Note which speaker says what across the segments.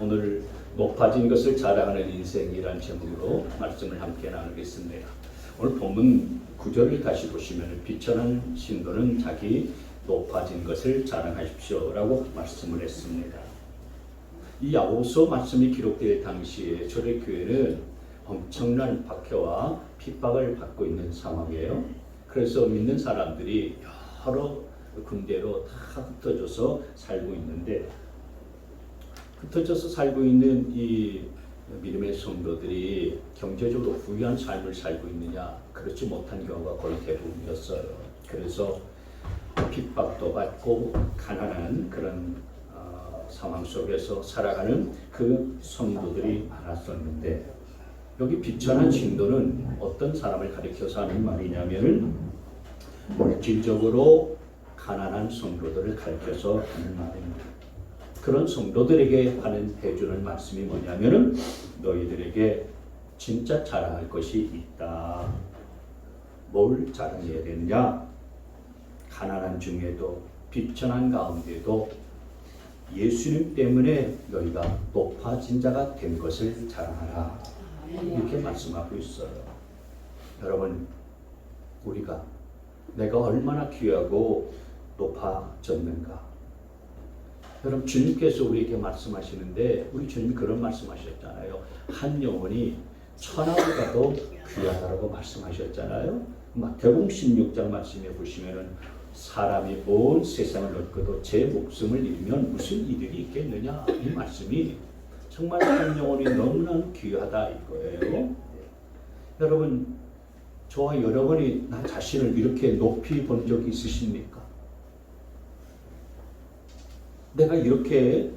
Speaker 1: 오늘 높아진 것을 자랑하는 인생이란 제목으로 말씀을 함께 나누겠습니다. 오늘 본문 9절을 다시 보시면 비천한 신도는 자기 높아진 것을 자랑하십시오 라고 말씀을 했습니다. 이 야고보서 말씀이 기록될 당시에 초대교회는 엄청난 박해와 핍박을 받고 있는 상황이에요. 그래서 믿는 사람들이 여러 군대로 다 흩어져서 살고 있는데, 흩어져서 살고 있는 이 믿음의 성도들이 경제적으로 부유한 삶을 살고 있느냐? 그렇지 못한 경우가 거의 대부분이었어요. 그래서 핍박도 받고 가난한 그런 상황 속에서 살아가는 그 성도들이 많았었는데, 여기 비천한 신도는 어떤 사람을 가리켜서 하는 말이냐면 물질적으로 가난한 성도들을 가리켜서 하는 말입니다. 그런 성도들에게 해주는 말씀이 뭐냐면은 너희들에게 진짜 자랑할 것이 있다. 뭘 자랑해야 되느냐? 가난한 중에도 비천한 가운데도 예수님 때문에 너희가 높아진 자가 된 것을 자랑하라. 이렇게 말씀하고 있어요. 여러분, 우리가 내가 얼마나 귀하고 높아졌는가? 여러분, 주님께서 우리에게 말씀하시는데 우리 주님이 그런 말씀하셨잖아요. 한 영혼이 천하보다도 귀하다라고 말씀하셨잖아요. 마태복음 16장 말씀에 보시면은 사람이 온 세상을 얻고도 제 목숨을 잃으면 무슨 이득이 있겠느냐, 이 말씀이 정말 한 영혼이 너무나 귀하다 이거예요. 여러분, 저와 여러분이 나 자신을 이렇게 높이 본 적이 있으십니까? 내가 이렇게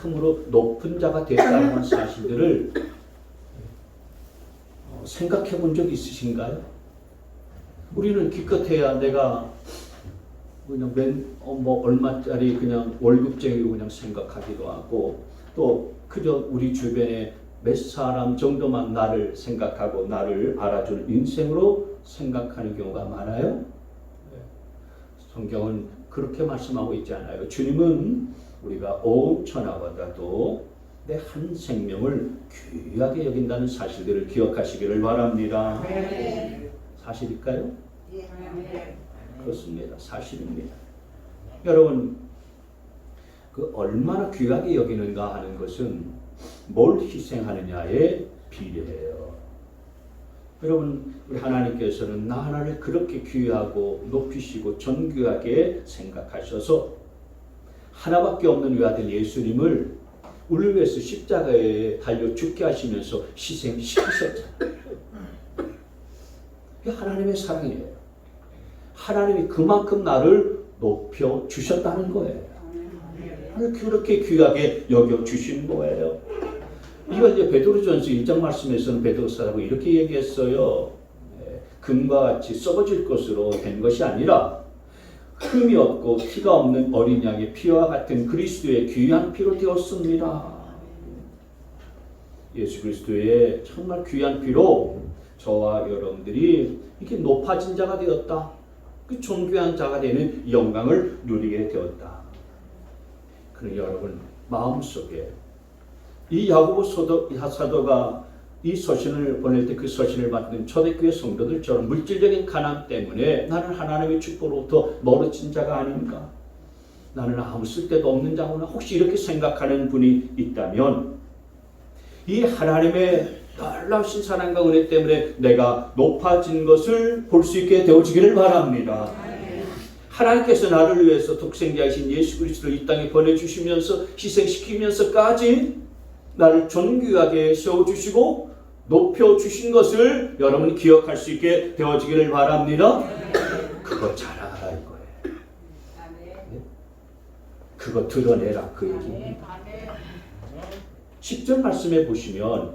Speaker 1: 참으로 높은 자가 됐다는 사실들을 생각해 본 적이 있으신가요? 우리는 기껏해야 내가 그냥 얼마짜리 그냥 월급쟁이로 그냥 생각하기도 하고, 또 그저 우리 주변에 몇 사람 정도만 나를 생각하고 나를 알아주는 인생으로 생각하는 경우가 많아요. 성경은 그렇게 말씀하고 있지 않아요. 주님은 우리가 온 천하보다도 내 한 생명을 귀하게 여긴다는 사실들을 기억하시기를 바랍니다. 네. 사실일까요? 네. 그렇습니다. 사실입니다. 여러분, 그 얼마나 귀하게 여기는가 하는 것은 뭘 희생하느냐에 비례해요. 여러분, 우리 하나님께서는 나 하나를 그렇게 귀하고 높이시고 존귀하게 생각하셔서 하나밖에 없는 외아들 예수님을 우리를 위해서 십자가에 달려 죽게 하시면서 희생시키셨잖아요. 이게 하나님의 사랑이에요. 하나님이 그만큼 나를 높여 주셨다는 거예요. 나를 그렇게 귀하게 여겨 주신 거예요. 이걸 이제 베드로전서 1장 말씀에서는 베드로 사도가 이렇게 얘기했어요. 금과 같이 썩어질 것으로 된 것이 아니라 흠이 없고 티가 없는 어린 양의 피와 같은 그리스도의 귀한 피로 되었습니다. 예수 그리스도의 정말 귀한 피로 저와 여러분들이 이렇게 높아진 자가 되었다. 그 존귀한 자가 되는 영광을 누리게 되었다. 그러니 여러분, 마음속에 이 야고보 사도가 이 서신을 보낼 때 그 서신을 받는 초대교회 성도들처럼 물질적인 가난 때문에 나는 하나님의 축복으로부터 멀어진 자가 아닌가, 나는 아무 쓸데도 없는 자구나, 혹시 이렇게 생각하는 분이 있다면 이 하나님의 놀라우신 사랑과 은혜 때문에 내가 높아진 것을 볼 수 있게 되어지기를 바랍니다. 하나님께서 나를 위해서 독생자이신 예수 그리스도를 이 땅에 보내주시면서 희생시키면서까지 나를 존귀하게 세워주시고 높여주신 것을 여러분이 기억할 수 있게 되어지기를 바랍니다. 그거 자랑하라 이거예요. 네? 그거 드러내라 그 얘기입니다. 10절 말씀에 보시면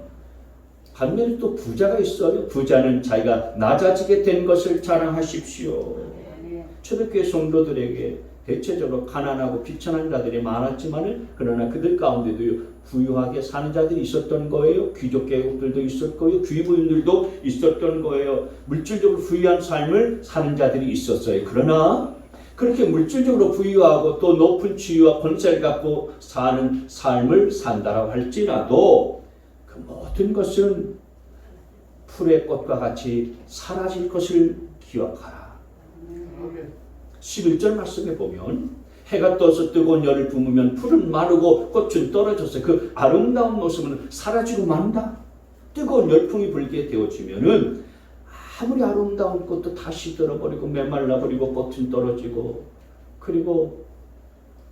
Speaker 1: 반면에 또 부자가 있어요. 부자는 자기가 낮아지게 된 것을 자랑하십시오. 초대교회 성도들에게 대체적으로 가난하고 비천한 자들이 많았지만, 그러나 그들 가운데도 부유하게 사는 자들이 있었던 거예요. 귀족 계급들도 있었고요. 귀부인들도 있었던 거예요. 물질적으로 부유한 삶을 사는 자들이 있었어요. 그러나 그렇게 물질적으로 부유하고 또 높은 지위와 권세를 갖고 사는 삶을 산다라고 할지라도 그 모든 것은 풀의 꽃과 같이 사라질 것을 기억하라. 11절 말씀에 보면 해가 떠서 뜨거운 열을 뿜으면 풀은 마르고 꽃은 떨어져서 그 아름다운 모습은 사라지고 만다. 뜨거운 열풍이 불게 되어지면은 아무리 아름다운 꽃도 다 시들어버리고 메말라버리고 꽃은 떨어지고 그리고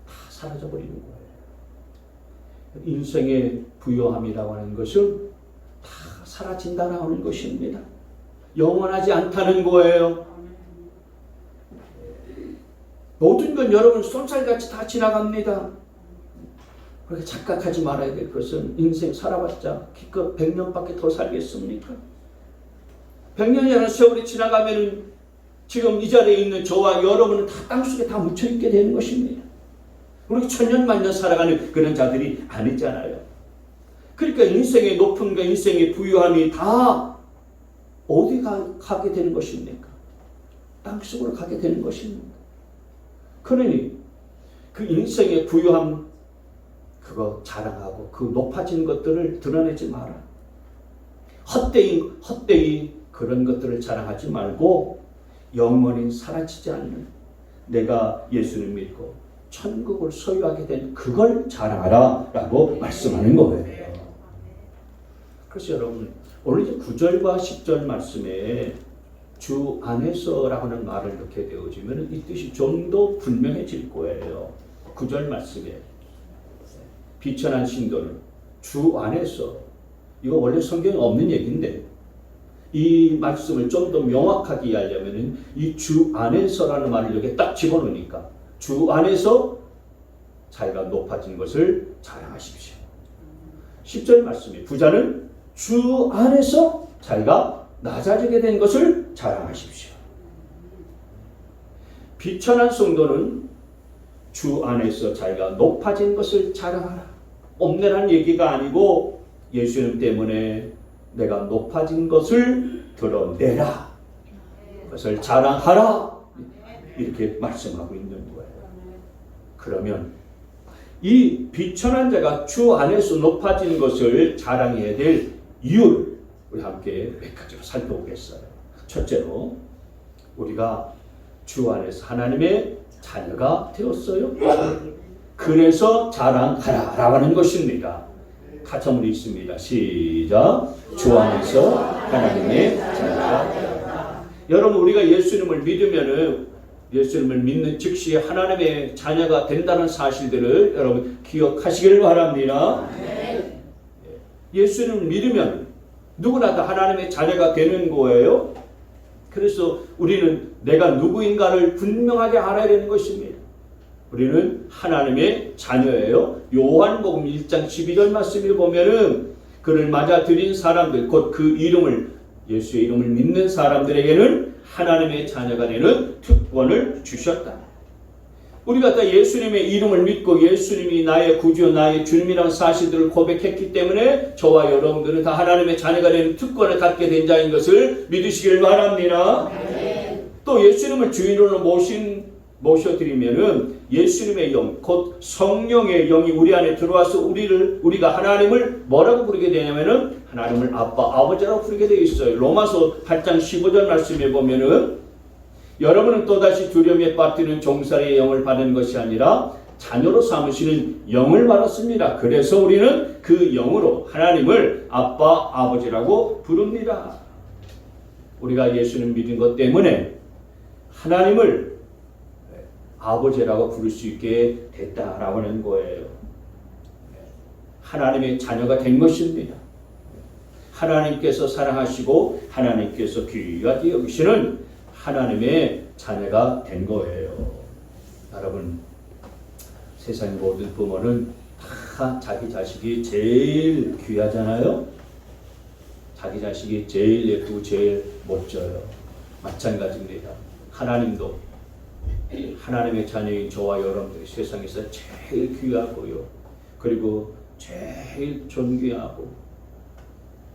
Speaker 1: 다 사라져버리는 거예요. 인생의 부요함이라고 하는 것은 다 사라진다라는 것입니다. 영원하지 않다는 거예요. 모든 건 여러분 쏜살같이 다 지나갑니다. 그렇게 착각하지 말아야 될 것은 인생 살아봤자 기껏 100년밖에 더 살겠습니까? 100년이라는 세월이 지나가면 지금 이 자리에 있는 저와 여러분은 다 땅속에 다 묻혀있게 되는 것입니다. 우리 천년만년 살아가는 그런 자들이 아니잖아요. 그러니까 인생의 높음과 인생의 부유함이 다 어디 가게 되는 것입니까? 땅속으로 가게 되는 것입니다. 그러니 그 인생의 부유함 그거 자랑하고 그 높아진 것들을 드러내지 마라. 헛되이 그런 것들을 자랑하지 말고 영원히 사라지지 않는 내가 예수를 믿고 천국을 소유하게 된 그걸 자랑하라 라고 말씀하는 거예요. 그래서 여러분 오늘 이제 9절과 10절 말씀에 주 안에서라고 하는 말을 넣게 되어지면 이 뜻이 좀 더 분명해질 거예요. 9절 말씀에 비천한 신도는 주 안에서, 이거 원래 성경에 없는 얘기인데 이 말씀을 좀 더 명확하게 이해하려면 이 주 안에서라는 말을 여기에 딱 집어넣으니까 주 안에서 자기가 높아진 것을 자랑하십시오. 10절 말씀에 부자는 주 안에서 자기가 낮아지게 된 것을 자랑하십시오. 비천한 성도는 주 안에서 자기가 높아진 것을 자랑하라. 옴내라는 얘기가 아니고 예수님 때문에 내가 높아진 것을 드러내라. 그것을 자랑하라. 이렇게 말씀하고 있는 거예요. 그러면 이 비천한 자가 주 안에서 높아진 것을 자랑해야 될 이유를 우리 함께 몇 가지로 살펴보겠어요. 첫째로 우리가 주 안에서 하나님의 자녀가 되었어요. 그래서 자랑하라라고 하는 것입니다. 같이 한번 읽습니다. 시작. 주 안에서 하나님의 자녀가 되었다. 여러분 우리가 예수님을 믿으면은 예수님을 믿는 즉시 하나님의 자녀가 된다는 사실들을 여러분 기억하시길 바랍니다. 예수님을 믿으면 누구나 다 하나님의 자녀가 되는 거예요. 그래서 우리는 내가 누구인가를 분명하게 알아야 되는 것입니다. 우리는 하나님의 자녀예요. 요한복음 1장 12절 말씀에 보면은 그를 맞아들인 사람들, 곧 그 이름을, 예수의 이름을 믿는 사람들에게는 하나님의 자녀가 되는 특권을 주셨다. 우리가 다 예수님의 이름을 믿고 예수님이 나의 구주, 나의 주님이라는 사실들을 고백했기 때문에 저와 여러분들은 다 하나님의 자녀가 되는 특권을 갖게 된 자인 것을 믿으시길 바랍니다. 또 예수님을 주인으로 모셔드리면은 예수님의 영, 곧 성령의 영이 우리 안에 들어와서 우리가 하나님을 뭐라고 부르게 되냐면은 하나님을 아빠, 아버지라고 부르게 되어 있어요. 로마서 8장 15절 말씀에 보면은 여러분은 또다시 두려움에 빠뜨리는 종살이의 영을 받은 것이 아니라 자녀로 삼으시는 영을 받았습니다. 그래서 우리는 그 영으로 하나님을 아빠, 아버지라고 부릅니다. 우리가 예수님 믿은 것 때문에 하나님을 아버지라고 부를 수 있게 됐다라고 하는 거예요. 하나님의 자녀가 된 것입니다. 하나님께서 사랑하시고 하나님께서 귀하게 여기시는 하나님의 자녀가 된 거예요. 여러분, 세상 모든 부모는 다 자기 자식이 제일 귀하잖아요. 자기 자식이 제일 예쁘고 제일 멋져요. 마찬가지입니다. 하나님도 하나님의 자녀인 저와 여러분들이 세상에서 제일 귀하고요. 그리고 제일 존귀하고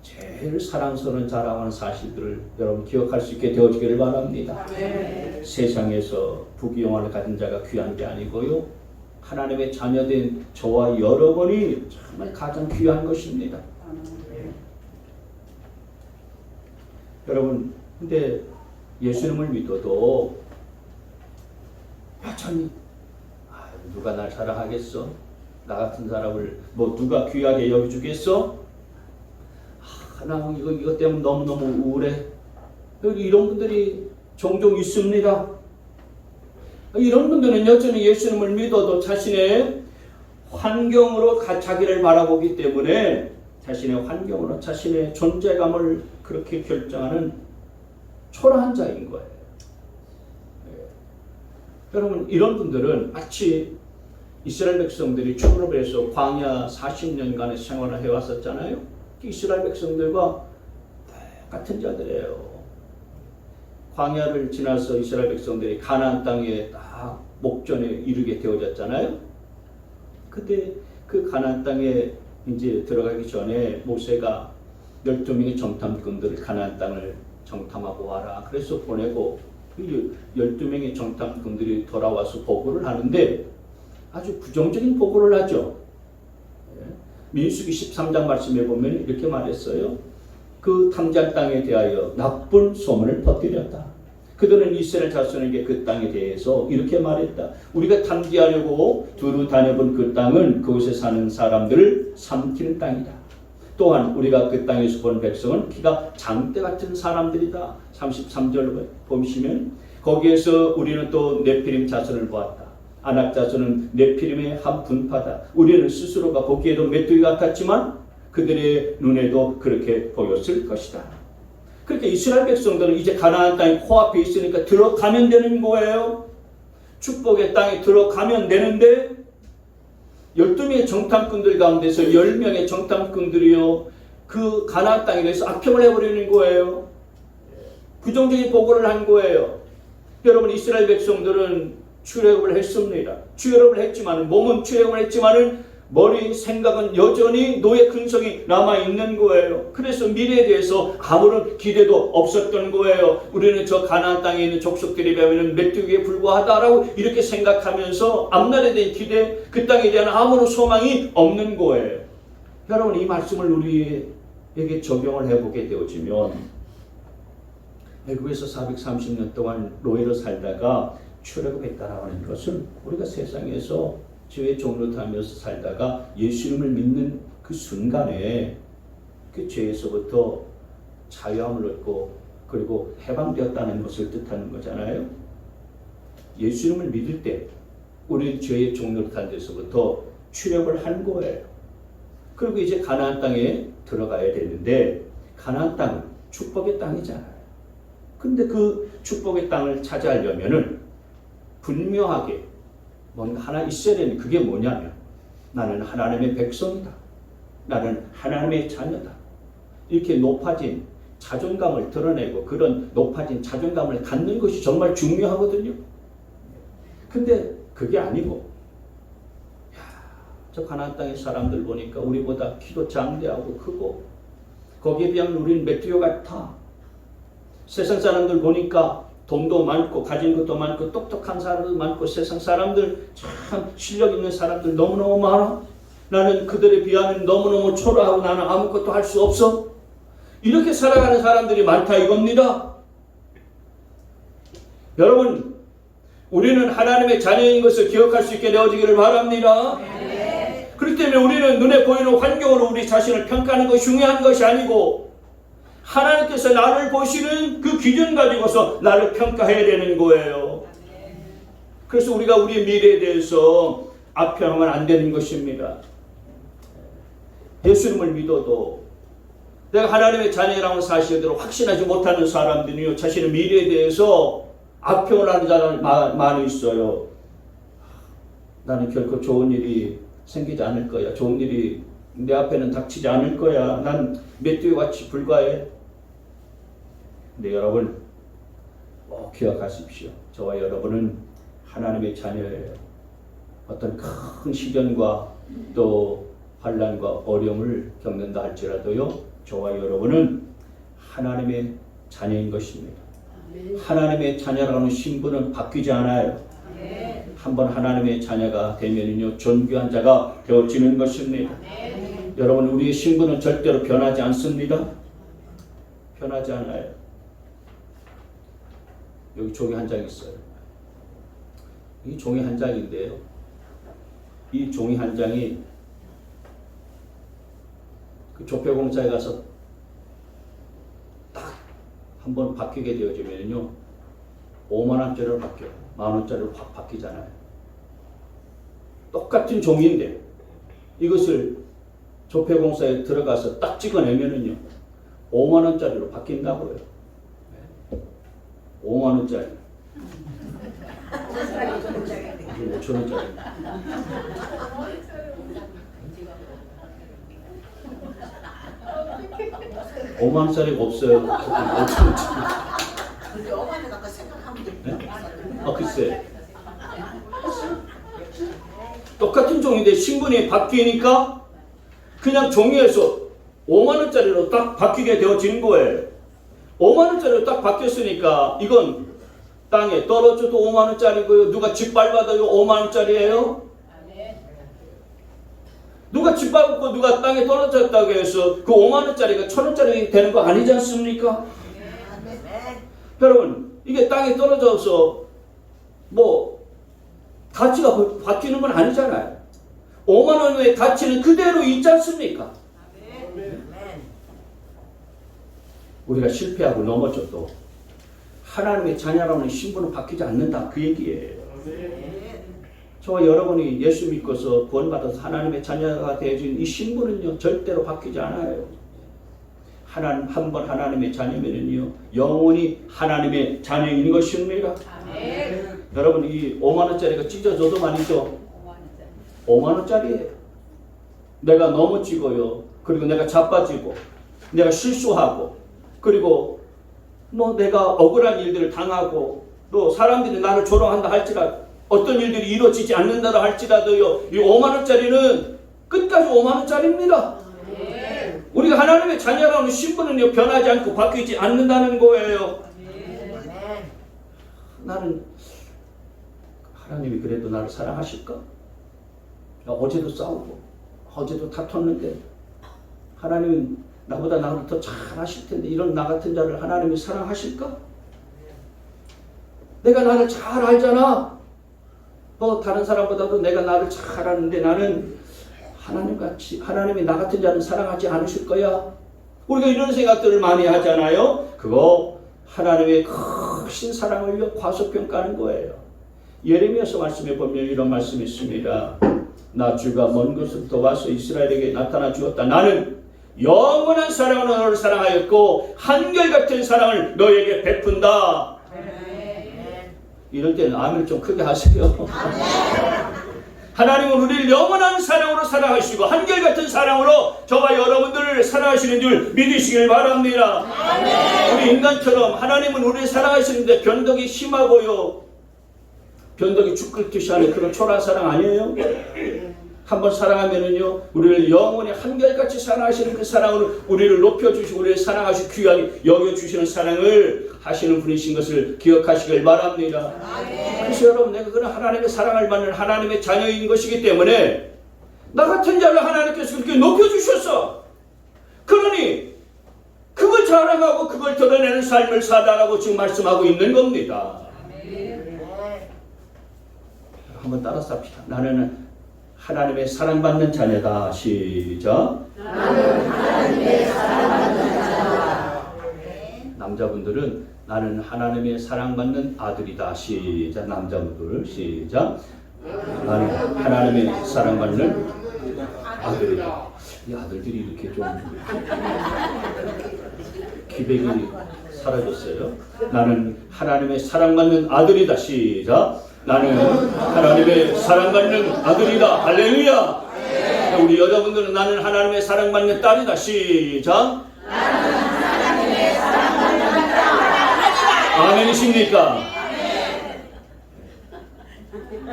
Speaker 1: 제일 사랑스러운 자랑하는 사실들을 여러분 기억할 수 있게 되어지기를 바랍니다.
Speaker 2: 네.
Speaker 1: 세상에서 부귀영화를 가진 자가 귀한 게 아니고요. 하나님의 자녀된 저와 여러분이 정말 가장 귀한 것입니다. 여러분, 근데 예수님을 믿어도 여전히 누가 날 사랑하겠어? 나 같은 사람을 뭐 누가 귀하게 여겨주겠어? 나 이것 때문에 너무너무 우울해. 이런 분들이 종종 있습니다. 이런 분들은 여전히 예수님을 믿어도 자신의 환경으로 자기를 바라보기 때문에 자신의 환경으로 자신의 존재감을 그렇게 결정하는 초라한 자인 거예요. 여러분, 이런 분들은 마치 이스라엘 백성들이 출애굽에서 광야 40년간의 생활을 해왔었잖아요. 이스라엘 백성들과 같은 자들이에요. 광야를 지나서 이스라엘 백성들이 가나안 땅에 딱 목전에 이르게 되어졌잖아요. 그때 그 가나안 땅에 이제 들어가기 전에 모세가 12명의 정탐꾼들을 가나안 땅을 정탐하고 와라. 그래서 보내고 그 12명의 정탐꾼들이 돌아와서 보고를 하는데 아주 부정적인 보고를 하죠. 민수기 13장 말씀에 보면 이렇게 말했어요. 그 탐지한 땅에 대하여 나쁜 소문을 퍼뜨렸다. 그들은 이스라엘 자손에게 그 땅에 대해서 이렇게 말했다. 우리가 탐지하려고 두루 다녀본 그 땅은 그곳에 사는 사람들을 삼키는 땅이다. 또한 우리가 그 땅에서 본 백성은 키가 장대 같은 사람들이다. 33절 보시면 거기에서 우리는 또 네피림 자손을 보았다. 아낙 자손은 네피림의 한 분파다. 우리는 스스로가 보기에도 메뚜기 같았지만 그들의 눈에도 그렇게 보였을 것이다. 그렇게 이스라엘 백성들은 이제 가나안 땅이 코앞에 있으니까 들어가면 되는 거예요. 축복의 땅에 들어가면 되는데 12명의 정탐꾼들 가운데서 10명의 정탐꾼들이요 그 가나안 땅에 대해서 악평을 해버리는 거예요. 부정적인 보고를 한 거예요. 여러분, 이스라엘 백성들은 출애굽을 했습니다. 출애굽을 했지만 몸은 출애굽을 했지만은 머리 생각은 여전히 노예 근성이 남아있는 거예요. 그래서 미래에 대해서 아무런 기대도 없었던 거예요. 우리는 저 가나안 땅에 있는 족속들이 배우는 메뚜기에 불과하다라고 이렇게 생각하면서 앞날에 대한 기대, 그 땅에 대한 아무런 소망이 없는 거예요. 여러분, 이 말씀을 우리에게 적용을 해보게 되어지면 애굽에서 430년 동안 노예로 살다가 출애굽했다라고 하는 것은 우리가 세상에서 죄의 종로 타면서 살다가 예수님을 믿는 그 순간에 그 죄에서부터 자유함을 얻고 그리고 해방되었다는 것을 뜻하는 거잖아요. 예수님을 믿을 때 우리 죄의 종로 탄 데서부터 출애굽을 한 거예요. 그리고 이제 가나안 땅에 들어가야 되는데 가나안 땅은 축복의 땅이잖아요. 근데 그 축복의 땅을 차지하려면은 분명하게 뭔가 하나 있어야 되는 그게 뭐냐면 나는 하나님의 백성이다. 나는 하나님의 자녀다. 이렇게 높아진 자존감을 드러내고 그런 높아진 자존감을 갖는 것이 정말 중요하거든요. 근데 그게 아니고 저 가나안 땅의 사람들 보니까 우리보다 키도 장대하고 크고 거기에 비하면 우리는 메뚜기 같아. 세상 사람들 보니까 돈도 많고 가진 것도 많고 똑똑한 사람도 많고 세상 사람들 참 실력 있는 사람들 너무너무 많아. 나는 그들에 비하면 너무너무 초라하고 나는 아무것도 할 수 없어. 이렇게 살아가는 사람들이 많다 이겁니다. 여러분, 우리는 하나님의 자녀인 것을 기억할 수 있게 되어지기를 바랍니다. 네. 그렇기 때문에 우리는 눈에 보이는 환경으로 우리 자신을 평가하는 것이 중요한 것이 아니고 하나님께서 나를 보시는 그 기준 가지고서 나를 평가해야 되는 거예요. 그래서 우리가 우리의 미래에 대해서 악평하면 안 되는 것입니다. 예수님을 믿어도 내가 하나님의 자녀라는 사실을 확신하지 못하는 사람들이요 자신의 미래에 대해서 악평을 하는 자는 많이 있어요. 나는 결코 좋은 일이 생기지 않을 거야. 좋은 일이 내 앞에는 닥치지 않을 거야. 난 메뚜기같이 불과해. 근데 여러분 기억하십시오. 저와 여러분은 하나님의 자녀예요. 어떤 큰 시련과 또 환난과 어려움을 겪는다 할지라도요 저와 여러분은 하나님의 자녀인 것입니다. 하나님의 자녀라는 신분은 바뀌지 않아요. 한번 하나님의 자녀가 되면요 존귀한 자가 되어지는 것입니다. 여러분, 우리의 신분은 절대로 변하지 않습니다. 변하지 않아요. 여기 종이 한 장 있어요. 이 종이 한 장인데요, 이 종이 한 장이 그 조폐공사에 가서 딱 한번 바뀌게 되어지면요 5만원짜리로 바뀌어요. 만원짜리로 확 바뀌잖아요. 똑같은 종인데 이것을 조폐공사에 들어가서 딱 찍어내면은요 5만원짜리로 바뀐다고요. 5만원짜리. 5천원짜리. 5만원짜리가 없어요. 5천원짜리.
Speaker 2: 근데 어머니 갖고 생각하면 돼.
Speaker 1: 네? 글쎄. 똑같은 종인데 신분이 바뀌니까 그냥 종이에서 5만원짜리로 딱 바뀌게 되어진 거예요. 5만원짜리로 딱 바뀌었으니까 이건 땅에 떨어져도 5만원짜리고요. 누가 짓밟아도 5만원짜리예요. 누가 짓밟고 누가 땅에 떨어졌다고 해서 그 5만원짜리가 1,000원짜리 되는 거 아니지 않습니까? 여러분, 이게 땅에 떨어져서 뭐 가치가 바뀌는 건 아니잖아요. 5만원의 가치는 그대로 있지 않습니까? 우리가 실패하고 넘어져도 하나님의 자녀라는 신분은 바뀌지 않는다, 그 얘기예요. 저와 여러분이 예수 믿고서 구원받아서 하나님의 자녀가 되어진 이 신분은요 절대로 바뀌지 않아요. 한번 하나님의 자녀면은요 영원히 하나님의 자녀인 것입니다. 여러분, 이 5만원짜리가 찢어져도 말이죠 5만원짜리예요. 내가 넘어지고요, 그리고 내가 자빠지고 내가 실수하고, 그리고 뭐 내가 억울한 일들을 당하고 또 사람들이 나를 조롱한다 할지라도, 어떤 일들이 이루어지지 않는다 할지라도요 이 5만원짜리는 끝까지 5만원짜리입니다. 우리가 하나님의 자녀라는 신분은요 변하지 않고 바뀌지 않는다는 거예요. 나는 하나님이 그래도 나를 사랑하실까? 어제도 싸우고 어제도 다퉜는데 하나님은 나보다 나를 더 잘하실 텐데 이런 나 같은 자를 하나님이 사랑하실까? 내가 나를 잘 알잖아. 뭐 다른 사람보다도 내가 나를 잘 아는데 나는 하나님같이, 하나님이 나 같은 자는 사랑하지 않으실 거야. 우리가 이런 생각들을 많이 하잖아요. 그거 하나님의 크신 사랑을 과소평가하는 거예요. 예레미야서 말씀에 보면 이런 말씀이 있습니다. 나 주가 먼 곳부터 와서 이스라엘에게 나타나 주었다. 나는 영원한 사랑으로 너를 사랑하였고 한결같은 사랑을 너에게 베푼다. 이럴 때는 아멘을 좀 크게 하세요. 하나님은 우리를 영원한 사랑으로 사랑하시고 한결같은 사랑으로 저와 여러분들을 사랑하시는 줄 믿으시길 바랍니다. 우리 인간처럼 하나님은 우리를 사랑하시는데 변덕이 심하고요, 변덕이 죽을 듯이 하는 그런 초라한 사랑 아니에요? 한번 사랑하면은요 우리를 영원히 한결같이 사랑하시는 그 사랑으로 우리를 높여주시고 우리를 사랑하시고 귀하게 여겨주시는 사랑을 하시는 분이신 것을 기억하시길 바랍니다. 그래서 여러분, 내가 그런 하나님의 사랑을 받는 하나님의 자녀인 것이기 때문에 나 같은 자를 하나님께서 그렇게 높여주셨어. 그러니 그걸 자랑하고 그걸 드러내는 삶을 살아라고 지금 말씀하고 있는 겁니다. 한번 따라서 합시다. 나는 하나님의 사랑받는 자녀다. 시작.
Speaker 3: 나는 하나님의 사랑받는 자녀다.
Speaker 1: 남자분들은 나는 하나님의 사랑받는 아들이다. 시작. 남자분들 시작. 나는 하나님의 사랑받는 아들이다. 이 아들들이 이렇게 좀 기백이 사라졌어요. 나는 하나님의 사랑받는 아들이다. 시작. 나는 하나님의 사랑받는 아들이다. 할렐루야. 우리 여자분들은 나는 하나님의 사랑받는 딸이다. 시작.
Speaker 3: 나는 하나님의 사랑받는 딸이다.
Speaker 1: 아멘이십니까?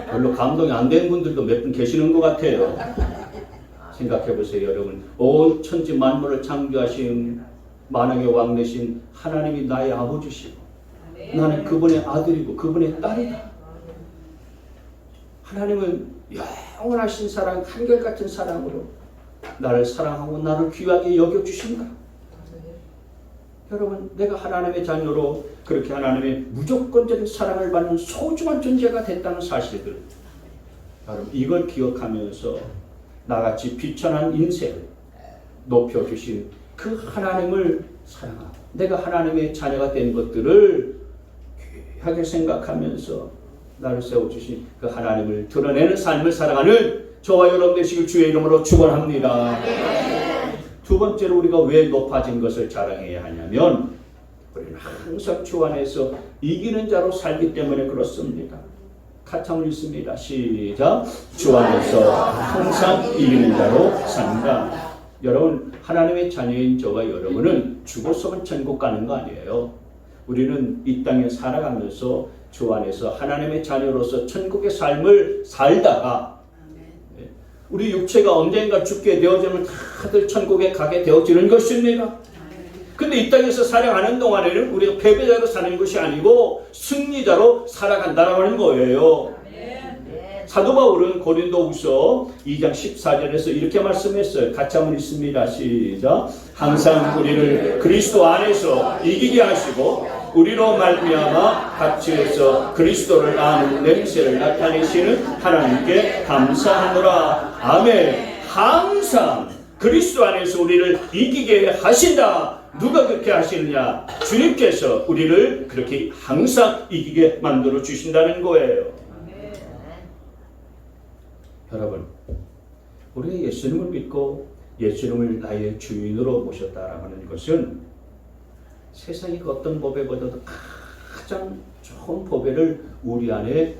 Speaker 1: 별로 감동이 안 되는 분들도 몇 분 계시는 것 같아요. 생각해 보세요, 여러분. 온 천지 만물을 창조하신 만왕의 왕 되신 하나님이 나의 아버지시고 나는 그분의 아들이고 그분의 딸이다. 하나님은 영원하신 사랑, 한결같은 사랑으로 나를 사랑하고 나를 귀하게 여겨주신다. 여러분, 내가 하나님의 자녀로 그렇게 하나님의 무조건적인 사랑을 받는 소중한 존재가 됐다는 사실들, 여러분 이걸 기억하면서 나같이 비천한 인생을 높여주신 그 하나님을 사랑하고 내가 하나님의 자녀가 된 것들을 귀하게 생각하면서 나를 세워주신 그 하나님을 드러내는 삶을 살아가는 저와 여러분 되시길 주의 이름으로 축원합니다. 두 번째로 우리가 왜 높아진 것을 자랑해야 하냐면 우리는 항상 주 안에서 이기는 자로 살기 때문에 그렇습니다. 같이 한번 읽습니다. 시작. 주 안에서 항상 이기는 자로 산다. 여러분, 하나님의 자녀인 저와 여러분은 죽어서만 천국 가는 거 아니에요. 우리는 이 땅에 살아가면서 주 안에서 하나님의 자녀로서 천국의 삶을 살다가 우리 육체가 언젠가 죽게 되어지면 다들 천국에 가게 되어지는 것입니다. 근데 이 땅에서 살아가는 동안에는 우리가 패배자로 사는 것이 아니고 승리자로 살아간다는 거예요. 사도 바울은 고린도후서 2장 14절에서 이렇게 말씀했어요. 같이 한번 읽습니다. 시작. 항상 우리를 그리스도 안에서 이기게 하시고 우리로 말미암아 각지에서 그리스도를 아는 냄새를 나타내시는 하나님께 감사하노라. 아멘. 항상 그리스도 안에서 우리를 이기게 하신다. 누가 그렇게 하시느냐? 주님께서 우리를 그렇게 항상 이기게 만들어 주신다는 거예요. 여러분, 우리가 예수님을 믿고 예수님을 나의 주인으로 모셨다라고 하는 것은 세상의 그 어떤 보배보다도 가장 좋은 보배를 우리 안에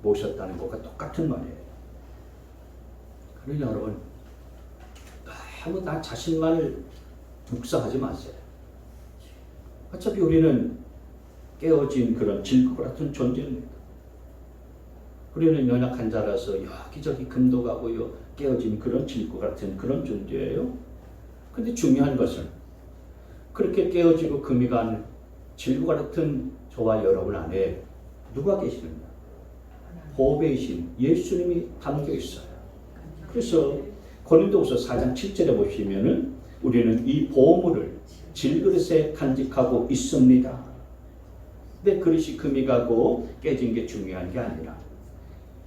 Speaker 1: 모셨다는 것과 똑같은 말이에요. 그러니 여러분, 너무 나 자신만을 묵상하지 마세요. 어차피 우리는 깨어진 그런 질것 같은 존재입니다. 우리는 연약한 자라서 여기저기 금도 가고요, 깨어진 그런 질것 같은 그런 존재예요. 근데 중요한 것은 그렇게 깨어지고 금이 간 질것 같은 저와 여러분 안에 누가 계시는가? 보배이신 예수님이 담겨 있어요. 그래서 고린도후서 4장 7절에 보시면은 우리는 이 보물을 질그릇에 간직하고 있습니다. 근데 그릇이 금이 가고 깨진 게 중요한 게 아니라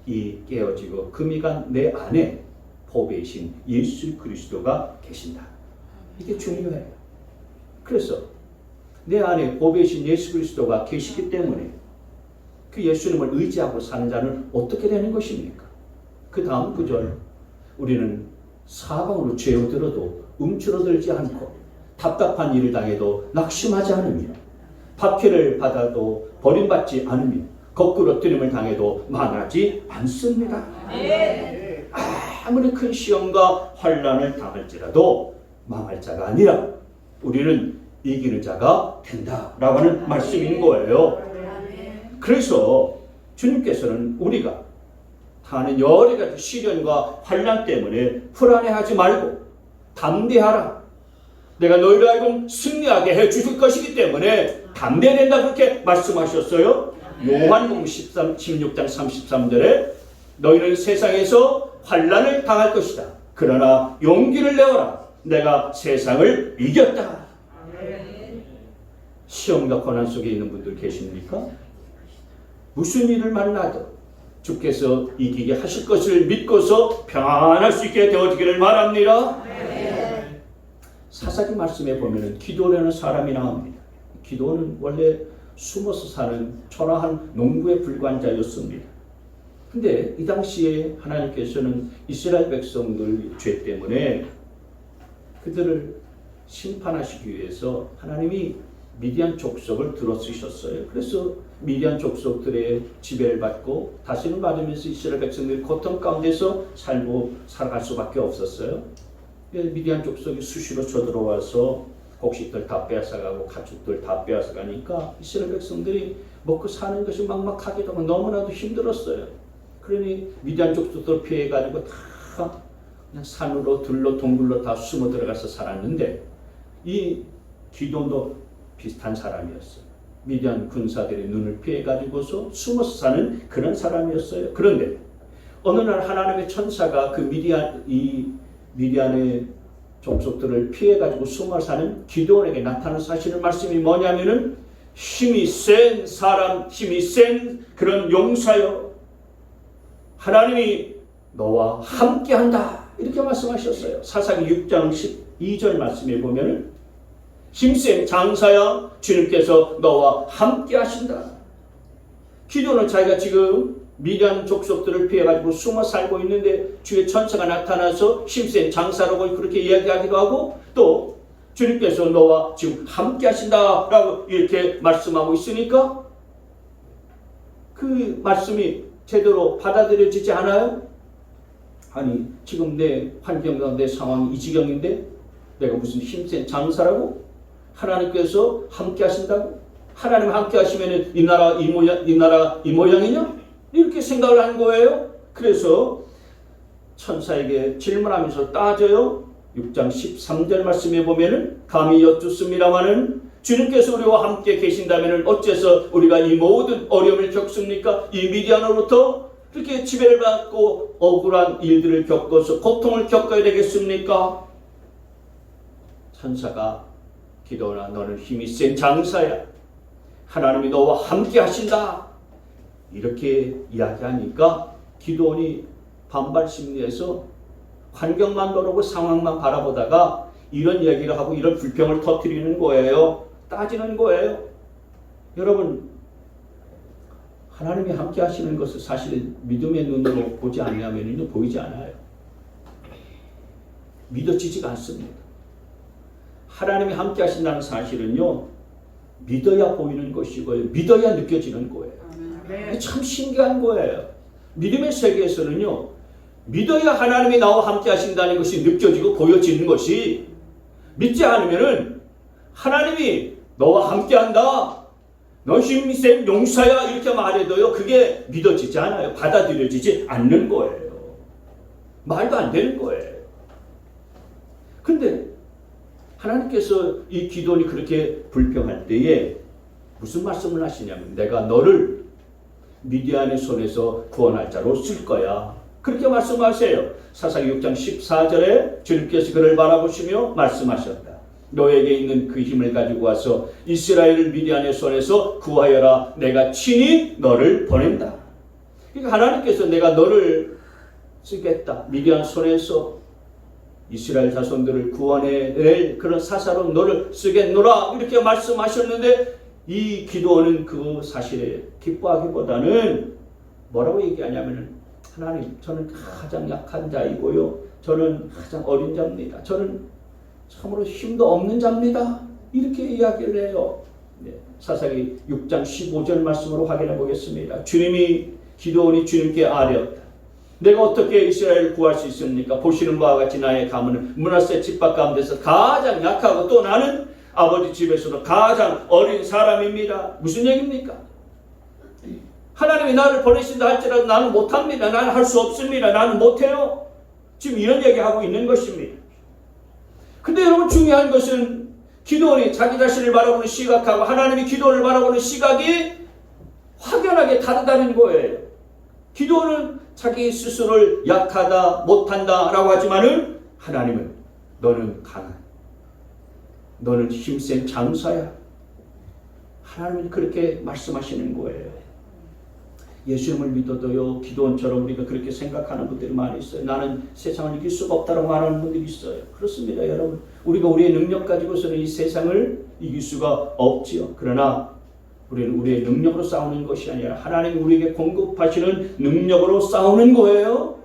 Speaker 1: 이 깨어지고 금이 간 내 안에 보배이신 예수 그리스도가 계신다. 이게 중요해요. 그래서 내 안에 보배이신 예수 그리스도가 계시기 때문에 그 예수님을 의지하고 사는 자는 어떻게 되는 것입니까? 그 다음 구절, 우리는 사방으로 죄어들어도 움츠러들지 않고 답답한 일을 당해도 낙심하지 않으며 박해를 받아도 버림받지 않으며 거꾸러뜨림을 당해도 망하지 않습니다. 아무리 큰 시험과 환난을 당할지라도 망할 자가 아니라 우리는 이기는 자가 된다라고 하는 말씀인 거예요. 그래서 주님께서는 우리가 하는 여러 가지 시련과 환난 때문에 불안해하지 말고 담대하라. 내가 너희를 하여금 승리하게 해주실 것이기 때문에 담대된다 그렇게 말씀하셨어요. 요한복음 16장 33절에 너희는 세상에서 환난을 당할 것이다. 그러나 용기를 내어라. 내가 세상을 이겼다. 시험과 고난 속에 있는 분들 계십니까? 무슨 일을 만나도 주께서 이기게 하실 것을 믿고서 평안할 수 있게 되어지기를 바랍니다. 사사기 말씀에 보면 기도라는 사람이 나옵니다. 기도는 원래 숨어서 사는 초라한 농부에 불과한 자였습니다. 근데 이 당시에 하나님께서는 이스라엘 백성들 죄 때문에 그들을 심판하시기 위해서 하나님이 미디안 족속을 들어쓰셨어요. 그래서 미디안 족속들의 지배를 받고 다시는 받으면서 이스라엘 백성들이 고통 가운데서 살고 살아갈 수밖에 없었어요. 미디안 족속이 수시로 쳐들어와서 곡식들 다 빼앗아가고 가축들 다 빼앗아가니까 이스라엘 백성들이 먹고 사는 것이 막막하기도 하고 너무나도 힘들었어요. 그러니 미디안 족속들 피해가지고 다 그냥 산으로 들로 동굴로 다 숨어 들어가서 살았는데 이 기도도 비슷한 사람이었어요. 미디안 군사들의 눈을 피해 가지고서 숨어서 사는 그런 사람이었어요. 그런데 어느 날 하나님의 천사가 그 미디안의 족속들을 피해 가지고 숨어 사는 기드온에게 나타나서 하시는 말씀이 뭐냐면은 힘이 센 사람, 힘이 센 그런 용사여, 하나님이 너와 함께한다, 이렇게 말씀하셨어요. 사사기 6장 12절 말씀에 보면은 힘센 장사야, 주님께서 너와 함께하신다. 기도는 자기가 지금 미디안 족속들을 피해가지고 숨어 살고 있는데 주의 천사가 나타나서 힘센 장사라고 그렇게 이야기하기도 하고, 또 주님께서 너와 지금 함께 하신다라고 이렇게 말씀하고 있으니까 그 말씀이 제대로 받아들여지지 않아요? 아니, 지금 내 환경과 내 상황이 이 지경인데 내가 무슨 힘센 장사라고? 하나님께서 함께 하신다고? 하나님 함께 하시면 이 나라 이 모양이냐? 이렇게 생각을 한 거예요. 그래서 천사에게 질문하면서 따져요. 6장 13절 말씀에 보면은 감히 여쭙습니다마는 주님께서 우리와 함께 계신다면 어째서 우리가 이 모든 어려움을 겪습니까? 이 미디안으로부터 그렇게 지배를 받고 억울한 일들을 겪어서 고통을 겪어야 되겠습니까? 천사가 기도나 너는 힘이 센 장사야, 하나님이 너와 함께 하신다, 이렇게 이야기하니까 기도원이 반발 심리에서 환경만 바라보고 상황만 바라보다가 이런 이야기를 하고 이런 불평을 터뜨리는 거예요. 따지는 거예요. 여러분, 하나님이 함께 하시는 것을 사실 믿음의 눈으로 보지 않으면 보이지 않아요. 믿어지지가 않습니다. 하나님이 함께 하신다는 사실은요, 믿어야 보이는 것이고요, 믿어야 느껴지는 거예요. 참 신기한 거예요. 믿음의 세계에서는요, 믿어야 하나님이 나와 함께 하신다는 것이 느껴지고 보여지는 것이, 믿지 않으면은 하나님이 너와 함께 한다, 너 힘이 센 용사야, 이렇게 말해도요, 그게 믿어지지 않아요. 받아들여지지 않는 거예요. 말도 안 되는 거예요. 근데 하나님께서 이 기도원이 그렇게 불평할 때에 무슨 말씀을 하시냐면, 내가 너를 미디안의 손에서 구원할 자로 쓸 거야, 그렇게 말씀하세요. 사사기 6장 14절에 주님께서 그를 바라보시며 말씀하셨다. 너에게 있는 그 힘을 가지고 와서 이스라엘을 미디안의 손에서 구하여라. 내가 친히 너를 보낸다. 그러니까 하나님께서 내가 너를 쓰겠다, 미디안 손에서 이스라엘 자손들을 구원해낼 그런 사사로 너를 쓰겠노라, 이렇게 말씀하셨는데 이 기도원은 그 사실에 기뻐하기보다는 뭐라고 얘기하냐면, 하나님, 저는 가장 약한 자이고요, 저는 가장 어린 자입니다, 저는 참으로 힘도 없는 자입니다, 이렇게 이야기를 해요. 네, 사사기 6장 15절 말씀으로 확인해 보겠습니다. 기도원이 주님께 아뢰었다. 내가 어떻게 이스라엘을 구할 수 있습니까? 보시는 바와 같이 나의 가문은 므낫세 집합 가운데서 가장 약하고 또 나는 아버지 집에서도 가장 어린 사람입니다. 무슨 얘기입니까? 하나님이 나를 보내신다 할지라도 나는 못합니다. 나는 할 수 없습니다. 나는 못해요. 지금 이런 얘기하고 있는 것입니다. 근데 여러분, 중요한 것은 기도원이 자기 자신을 바라보는 시각하고 하나님이 기도원을 바라보는 시각이 확연하게 다르다는 거예요. 기도원은 자기 스스로를 약하다, 못한다 라고 하지만은 하나님은 너는 강한, 너는 힘센 장사야, 하나님은 그렇게 말씀하시는 거예요. 예수님을 믿어도요, 기도원처럼 우리가 그렇게 생각하는 분들이 많이 있어요. 나는 세상을 이길 수가 없다고 말하는 분들이 있어요. 그렇습니다, 여러분. 우리가 우리의 능력 가지고서는 이 세상을 이길 수가 없지요. 그러나 우리는 우리의 능력으로 싸우는 것이 아니라 하나님이 우리에게 공급하시는 능력으로 싸우는 거예요.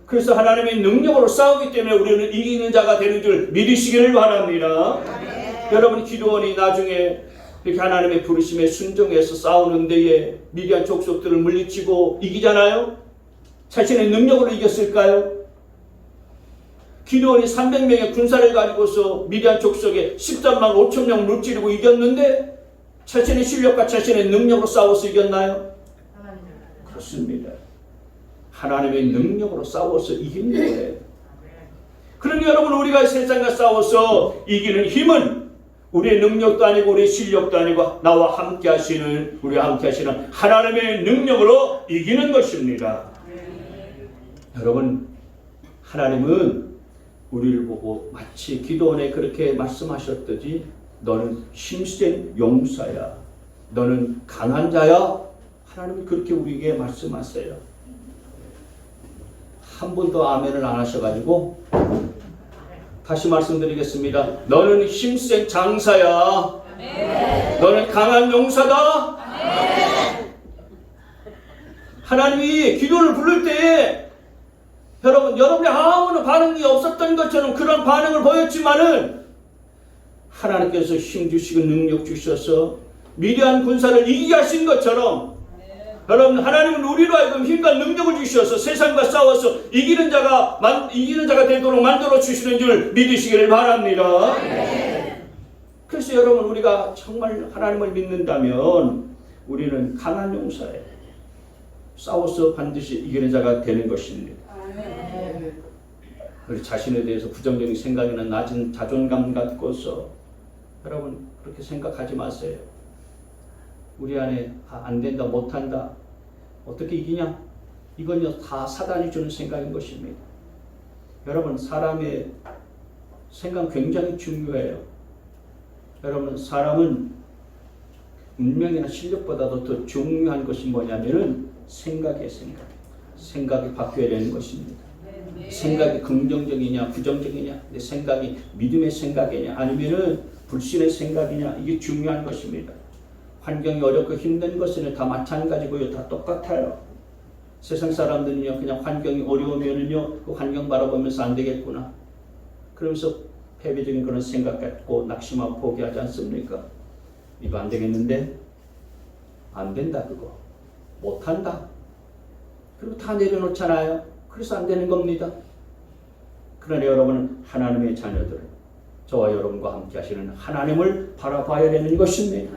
Speaker 1: 그래서 하나님의 능력으로 싸우기 때문에 우리는 이기는 자가 되는 줄 믿으시기를 바랍니다. 여러분, 기도원이 나중에 이렇게 하나님의 부르심에 순종해서 싸우는 데에 미디안 족속들을 물리치고 이기잖아요. 자신의 능력으로 이겼을까요? 기도원이 300명의 군사를 가지고서 미디안 족속에 13만 5천 명 물찌르고 이겼는데 자신의 실력과 자신의 능력으로 싸워서 이겼나요? 그렇습니다. 하나님의 능력으로 싸워서 이긴 거예요. 그러니 여러분, 우리가 세상과 싸워서 이기는 힘은 우리의 능력도 아니고 우리의 실력도 아니고 나와 함께 하시는, 우리와 함께 하시는 하나님의 능력으로 이기는 것입니다. 여러분, 하나님은 우리를 보고 마치 기도원에 그렇게 말씀하셨듯이 너는 힘센 용사야, 너는 강한 자야. 하나님은 그렇게 우리에게 말씀하세요. 한 번도 아멘을 안 하셔가지고 다시 말씀드리겠습니다. 너는 힘센 장사야. 너는 강한 용사다. 하나님이 기도를 부를 때에 여러분이 아무런 반응이 없었던 것처럼 그런 반응을 보였지만은 하나님께서 힘 주시고 능력 주셔서 미디안 군사를 이기게 하신 것처럼 여러분, 하나님은 우리로 하여금 힘과 능력을 주셔서 세상과 싸워서 이기는 자가 되도록 만들어 주시는 줄 믿으시기를 바랍니다. 그래서 여러분, 우리가 정말 하나님을 믿는다면 우리는 강한 용사예요. 싸워서 반드시 이기는 자가 되는 것입니다. 우리 자신에 대해서 부정적인 생각이나 낮은 자존감 갖고서 여러분 그렇게 생각하지 마세요. 우리 안에 안 된다, 못한다, 어떻게 이기냐? 이건요 다 사단이 주는 생각인 것입니다. 여러분, 사람의 생각 굉장히 중요해요. 여러분, 사람은 운명이나 실력보다도 더 중요한 것이 뭐냐면은 생각이 바뀌어야 되는 것입니다. 생각이 긍정적이냐 부정적이냐, 내 생각이 믿음의 생각이냐 아니면은 불신의 생각이냐, 이게 중요한 것입니다. 환경이 어렵고 힘든 것은 다 마찬가지고요, 다 똑같아요. 세상 사람들은요 그냥 환경이 어려우면은요 그 환경 바라보면서 안 되겠구나 그러면서 패배적인 그런 생각 갖고 낙심하고 포기하지 않습니까? 이거 안 되겠는데, 안 된다, 그거 못한다, 그리고 다 내려놓잖아요. 그래서 안 되는 겁니다. 그러나 여러분은 하나님의 자녀들, 저와 여러분과 함께 하시는 하나님을 바라봐야 되는 것입니다.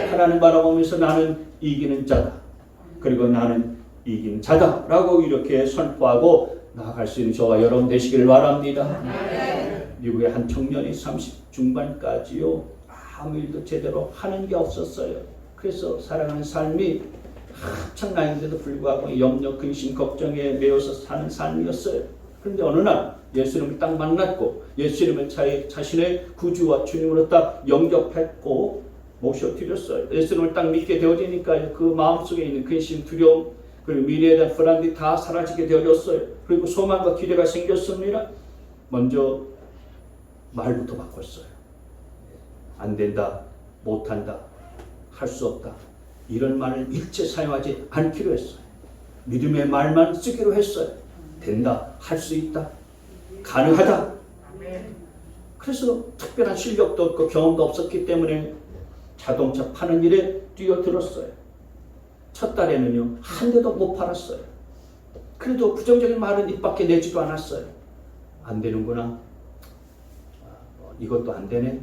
Speaker 1: 하나님 바라보면서 나는 이기는 자다, 그리고 나는 이긴 자다 라고 이렇게 선포하고 나아갈 수 있는 저와 여러분 되시기를 바랍니다. 미국의 한 청년이 30 중반까지요 아무 일도 제대로 하는 게 없었어요. 그래서 살아가는 삶이 한창 나이인데도 불구하고 염려, 근심, 걱정에 매여서 사는 삶이었어요. 그런데 어느 날 예수님을 딱 만났고 예수님을 자신의 구주와 주님으로 딱 영접했고 모셔드렸어요. 예수님을 딱 믿게 되어지니까 그 마음속에 있는 근심, 두려움, 그리고 미래에 대한 불안이 다 사라지게 되어졌어요. 그리고 소망과 기대가 생겼습니다. 먼저 말부터 바꿨어요. 안 된다, 못한다, 할 수 없다, 이런 말을 일체 사용하지 않기로 했어요. 믿음의 말만 쓰기로 했어요. 된다, 할 수 있다, 가능하다. 그래서 특별한 실력도 없고 경험도 없었기 때문에 자동차 파는 일에 뛰어들었어요. 첫 달에는요 한 대도 못 팔았어요. 그래도 부정적인 말은 입 밖에 내지도 않았어요. 안 되는구나, 이것도 안 되네,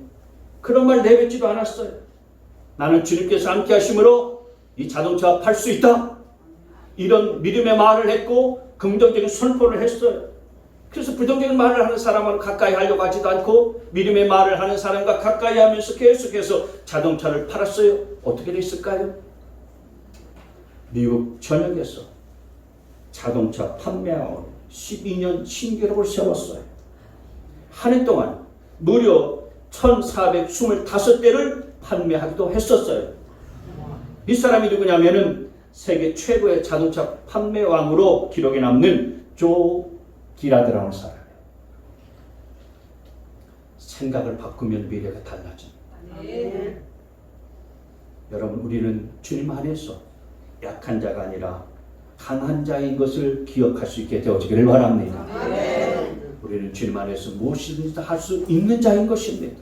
Speaker 1: 그런 말 내뱉지도 않았어요. 나는 주님께서 함께 하심으로 이 자동차 팔 수 있다, 이런 믿음의 말을 했고 긍정적인 선포를 했어요. 그래서 부정적인 말을 하는 사람은 가까이 하려고 하지도 않고 믿음의 말을 하는 사람과 가까이 하면서 계속해서 자동차를 팔았어요. 어떻게 됐을까요? 미국 전역에서 자동차 판매왕으로 12년 신기록을 세웠어요. 한 해 동안 무려 1425대를 판매하기도 했었어요. 이 사람이 누구냐면은 세계 최고의 자동차 판매왕으로 기록에 남는 조 기라드라는 사람이에요. 생각을 바꾸면 미래가 달라집니다. 여러분, 우리는 주님 안에서 약한 자가 아니라 강한 자인 것을 기억할 수 있게 되어지기를 바랍니다. 우리는 주님 안에서 무엇이든지 다 할 수 있는 자인 것입니다.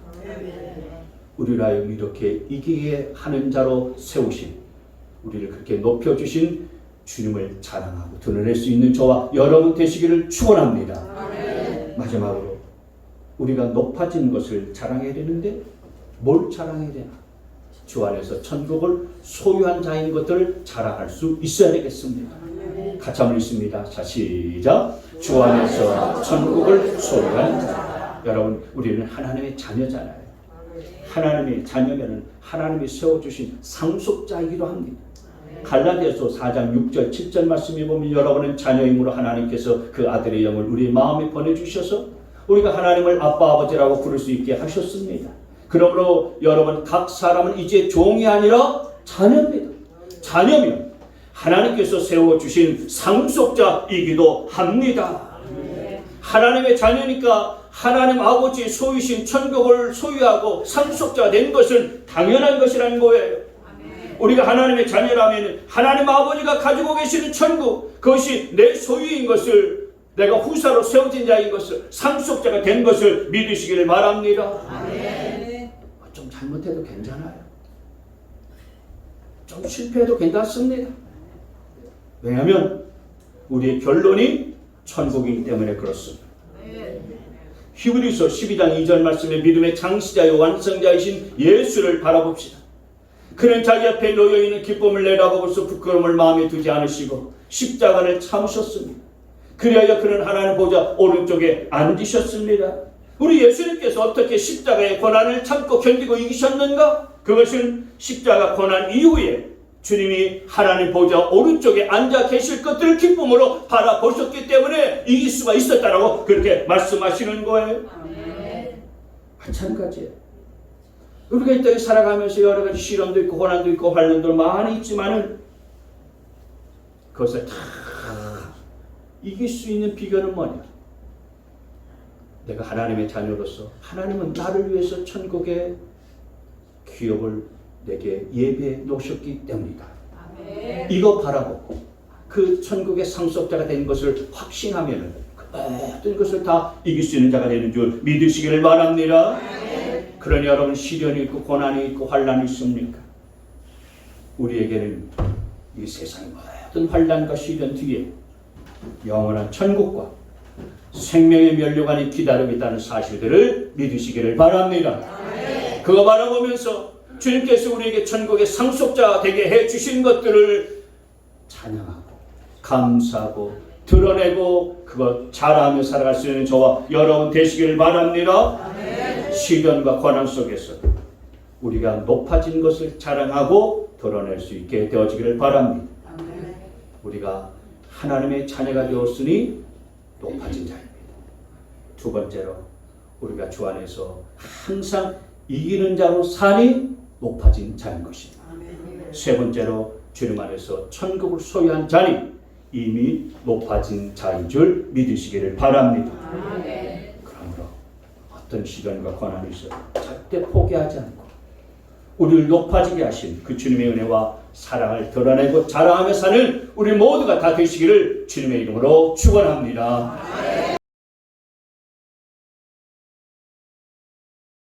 Speaker 1: 우리를 하여금 이렇게 이기게 하는 자로 세우신, 우리를 그렇게 높여주신 주님을 자랑하고 드러낼 수 있는 저와 여러분 되시기를 축원합니다. 마지막으로 우리가 높아진 것을 자랑해야 되는데 뭘 자랑해야 되나? 주 안에서 천국을 소유한 자인 것들을 자랑할 수 있어야 되겠습니다. 같이 한번 읽습니다. 자, 시작. 주 안에서 천국을 소유한 자. 여러분, 우리는 하나님의 자녀잖아요. 하나님의 자녀면은 하나님이 세워주신 상속자이기도 합니다. 갈라디아서 4장 6절 7절 말씀에 보면 여러분은 자녀이므로 하나님께서 그 아들의 영을 우리 마음에 보내주셔서 우리가 하나님을 아빠 아버지라고 부를 수 있게 하셨습니다. 그러므로 여러분 각 사람은 이제 종이 아니라 자녀입니다. 자녀면 하나님께서 세워주신 상속자이기도 합니다. 하나님의 자녀니까 하나님 아버지의 소유신 천국을 소유하고 상속자 된 것은 당연한 것이라는 거예요. 우리가 하나님의 자녀라면 하나님 아버지가 가지고 계시는 천국, 그것이 내 소유인 것을, 내가 후사로 세워진 자인 것을, 상속자가 된 것을 믿으시기를 바랍니다. 좀 잘못해도 괜찮아요. 좀 실패해도 괜찮습니다. 왜냐하면 우리의 결론이 천국이기 때문에 그렇습니다. 히브리서 12장 2절 말씀에 믿음의 창시자요 완성자이신 예수를 바라봅시다. 그는 자기 앞에 놓여있는 기쁨을 내다보고서 부끄러움을 마음에 두지 않으시고 십자가를 참으셨습니다. 그리하여 그는 하나님 보좌 오른쪽에 앉으셨습니다. 우리 예수님께서 어떻게 십자가의 고난을 참고 견디고 이기셨는가? 그것은 십자가 고난 이후에 주님이 하나님 보좌 오른쪽에 앉아 계실 것들을 기쁨으로 바라보셨기 때문에 이길 수가 있었다라고 그렇게 말씀하시는 거예요. 마찬가지예요. 우리가 이 땅에 살아가면서 여러 가지 시련도 있고 고난도 있고 환난도 많이 있지만은 그것을 다 이길 수 있는 비결은 뭐냐? 내가 하나님의 자녀로서 하나님은 나를 위해서 천국의 기업을 내게 예배해 놓으셨기 때문이다. 이거 바라보고 그 천국의 상속자가 된 것을 확신하면 모든 것을 다 이길 수 있는 자가 되는 줄 믿으시기를 바랍니다. 그러니 여러분 시련이 있고 고난이 있고 환난이 있습니까? 우리에게는 이 세상의 모든 환난과 시련 뒤에 영원한 천국과 생명의 면류관이 기다리고 있다는 사실들을 믿으시기를 바랍니다. 그거 바라보면서 주님께서 우리에게 천국의 상속자 되게 해주신 것들을 찬양하고 감사하고 드러내고 그것 잘하며 살아갈 수 있는 저와 여러분 되시기를 바랍니다. 시련과 고난 속에서 우리가 높아진 것을 자랑하고 드러낼 수 있게 되어지기를 바랍니다. 우리가 하나님의 자녀가 되었으니 높아진 자입니다. 두 번째로 우리가 주 안에서 항상 이기는 자로 사니 높아진 자인 것입니다. 세 번째로 주님 안에서 천국을 소유한 자니 이미 높아진 자인 줄 믿으시기를 바랍니다. 그러므로 어떤 시련과 고난이 있어도 절대 포기하지 않고 우리를 높아지게 하신 그 주님의 은혜와 사랑을 드러내고 자랑하며 사는 우리 모두가 다 되시기를 주님의 이름으로 축원합니다.